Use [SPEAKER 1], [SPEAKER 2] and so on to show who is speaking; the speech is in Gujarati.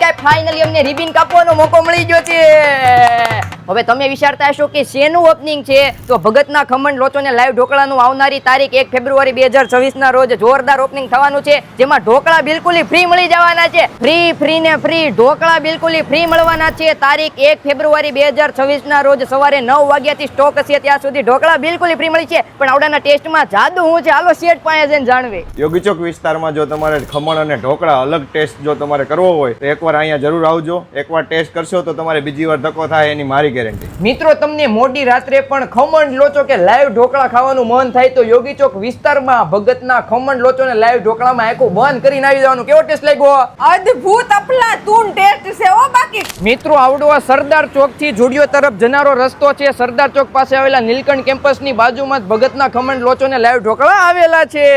[SPEAKER 1] જાય ફાઇનલી અમને રિબિન કાપવાનો મોકો મળી ગયો છે. હવે તમે વિચારતા હશો કે શેનું ઓપનિંગ છે, તો ભગતના ખમણ લોચો ને લાઈવ ઢોકળાનું આવનારી તારીખ 1 ફેબ્રુઆરી 2026 ના રોજ જોરદાર ઓપનિંગ થવાનું છે, જેમાં ઢોકળા બિલકુલ ફ્રી મળી જવાના છે. ફ્રી ને ફ્રી ઢોકળા બિલકુલ ફ્રી મળવાના છે. તારીખ 1 ફેબ્રુઆરી 2026 ના રોજ સવારે 9 વાગ્યાથી સ્ટોક હશે ત્યાં સુધી ઢોકળા બિલકુલ ફ્રી મળી છે. પણ આવડાના ટેસ્ટમાં જાદુ શું છે, હાલો શેઠ પાસે જઈને જાણવી.
[SPEAKER 2] યોગી ચોક વિસ્તારમાં જો તમારે ખમણ અને ઢોકળા અલગ ટેસ્ટ જો તમારે કરવો હોય તો એકવાર અહીંયા જરૂર આવજો. એકવાર ટેસ્ટ કરશો તો તમારે બીજી વાર ધક્કો થાય એની મારી ગેરંટી.
[SPEAKER 1] મિત્રો, તમને મોડી રાત્રે પણ ખમણ લોચો કે લાઈવ ઢોકળા ખાવાનું મન થાય તો યોગી ચોક વિસ્તારમાં ભગતના ખમણ લોચો ને લાઈવ ઢોકળામાં આખું બંધ કરીને આવી જવાનું. કેવો ટેસ્ટ લાગ્યો?
[SPEAKER 3] અદ્ભુત અફલાતૂન ટેસ્ટ છે ઓ. બાકી
[SPEAKER 1] મિત્રો, આવડો આ સરદાર ચોક થી જુડિયો તરફ જનારો રસ્તો છે. સરદાર ચોક પાસે આવેલા નીલકંઠ કેમ્પસ ની બાજુમાં જ ભગતના ખમણ લોચો ને લાઈવ ઢોકળા આવેલા છે.